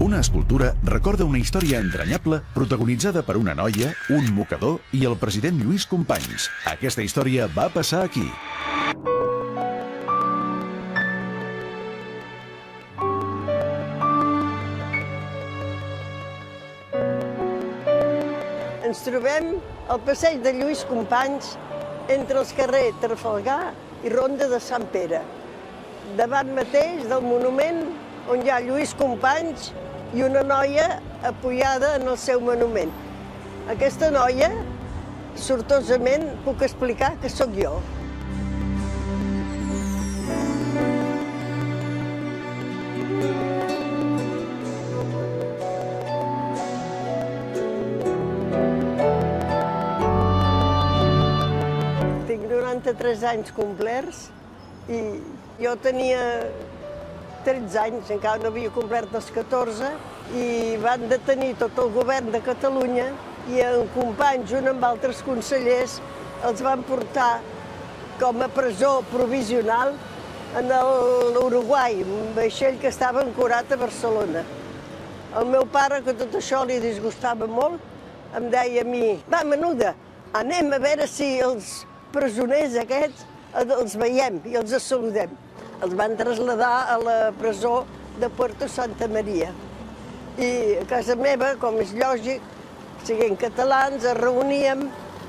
Una escultura recorda una història entranyable protagonitzada per una noia, un mocador i el president Lluís Companys. Aquesta història va passar aquí. Ens trobem al passeig de Lluís Companys entre els carrers Trafalgar i Ronda de Sant Pere, davant mateix del monument on hi ha Lluís Companys i una noia apoyada en el seu monument. Aquesta noia, sortosament, puc explicar que sóc jo. Tinc 93 anys complerts i jo tenia 13 anys, encara no havia complert els 14, i van detenir tot el govern de Catalunya i en Companys, junt amb altres consellers, els van portar com a presó provisional en l'Uruguai, un vaixell que estava ancorat a Barcelona. El meu pare, que tot això li disgustava molt, em deia a mi: va, menuda, anem a veure si els presoners aquests els veiem i els saludem. Els van traslladar a la presó de Puerto Santa Maria. I a casa meva, com és lògic, siguent catalans, es reuníem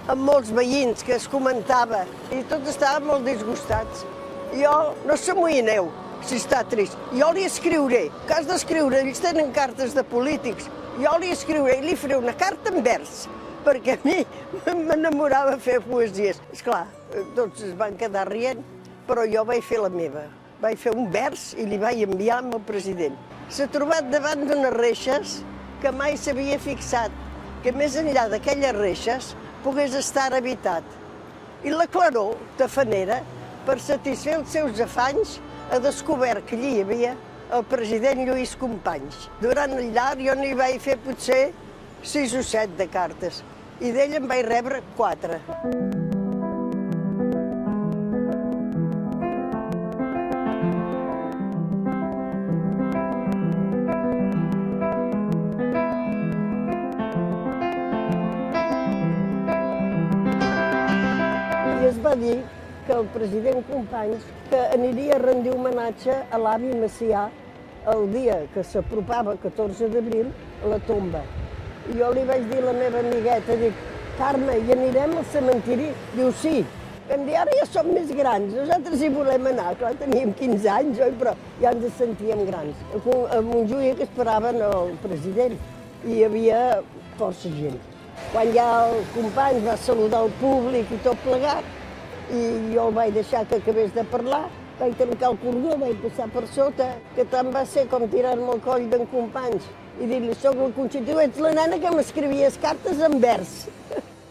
amb molts veïns que es comentava i tots estaven molt disgustats. Jo, no s'amoïneu si està trist, jo li escriuré, que has d'escriure, ells tenen cartes de polítics, jo li escriuré i li faré una carta en vers, perquè a mi m'enamorava fer poesies. Esclar, tots es van quedar rient, però jo vaig fer la meva. Vaig fer un vers i li vaig enviar al president. S'ha trobat davant d'unes reixes que mai s'havia fixat, que més enllà d'aquelles reixes pogués estar habitat. I la claror tafanera, per satisfer els seus afanys, ha descobert que allí hi havia el president Lluís Companys. Durant el llarg jo n'hi vaig fer potser 6 o 7 de cartes i d'ell en vaig rebre 4. I es va dir que el president Companys que aniria a rendir homenatge a l'avi Macià el dia que s'apropava, 14 d'abril, a la tomba. I jo li vaig dir a la meva amigueta, dic: Carme, hi anirem al cementiri? Diu: sí. Vam dir: ara ja som més grans, nosaltres hi volem anar. Clar, teníem 15 anys, oi? Però ja ens sentíem grans. A Montjuïc que esperaven el president i hi havia força gent. Quan ja el Companys va saludar el públic i tot plegat, i jo el vaig deixar que acabés de parlar, vaig tancar el cordó, vaig passar per sota, que tant va ser com tirar-me el coll d'en Companys i dir-li: soc la Conxita, tu ets la nena que m'escrivies cartes en vers.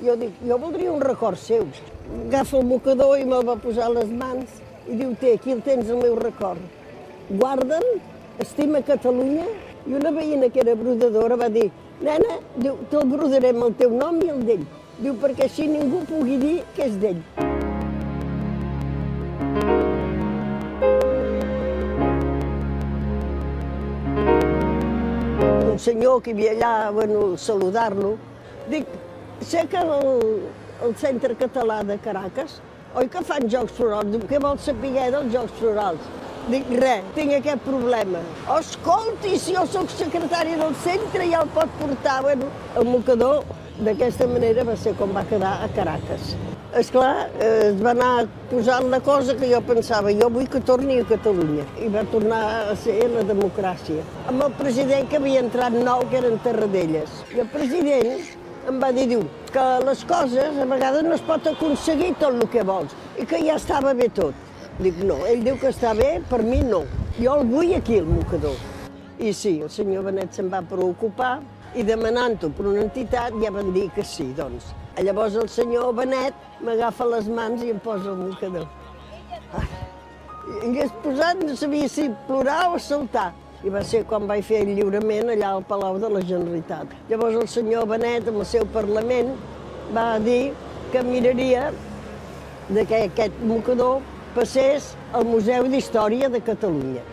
Jo dic: jo voldria un record seu. Agafa el mocador i me'l va posar a les mans i diu: té, aquí el tens, el meu record. Guarda'm, estima Catalunya. I una veïna que era brodadora va dir: nena, diu, te'l brodarem el teu nom i el d'ell. Diu, perquè així ningú pugui dir que és d'ell. Un senyor que hi havia allà, bueno, saludar-lo, dic: sé que el Centre Català de Caracas, oi que fan Jocs Florals? Diu: què vols saber dels Jocs Florals? Dic: res, tinc aquest problema. Escolti, si jo soc secretària del centre ja el pot portar. Bueno, el mocador d'aquesta manera va ser com va quedar a Caracas. Esclar, es va anar posant la cosa que jo pensava: jo vull que torni a Catalunya. I va tornar a ser la democràcia. Amb el president que havia entrat nou, que eren Tarradellas. I el president em va dir, diu, que les coses a vegades no es pot aconseguir tot el que vols i que ja estava bé tot. Dic: no, ell diu que està bé, per mi no. Jo el vull aquí, el mocador. I sí, el senyor Benet se'n va preocupar i demanant-ho per una entitat ja van dir que sí, doncs. Llavors el senyor Benet m'agafa les mans i em posa el mocador. I hagués posat, no sabia si plorar o saltar. I va ser quan vaig fer el lliurament allà al Palau de la Generalitat. Llavors el senyor Benet, amb el seu Parlament, va dir que miraria que aquest mocador passés al Museu d'Història de Catalunya.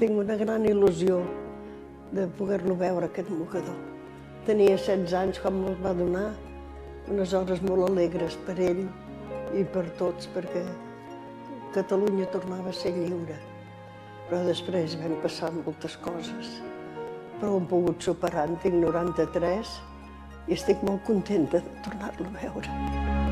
tinc una gran il·lusió de poder-lo veure, aquest mocador. Tenia 16 anys quan me'l va donar, unes hores molt alegres per ell i per tots, perquè Catalunya tornava a ser lliure. Però després van passar moltes coses. Però ho hem pogut superar, en tinc 93 i estic molt contenta de tornar-lo a veure.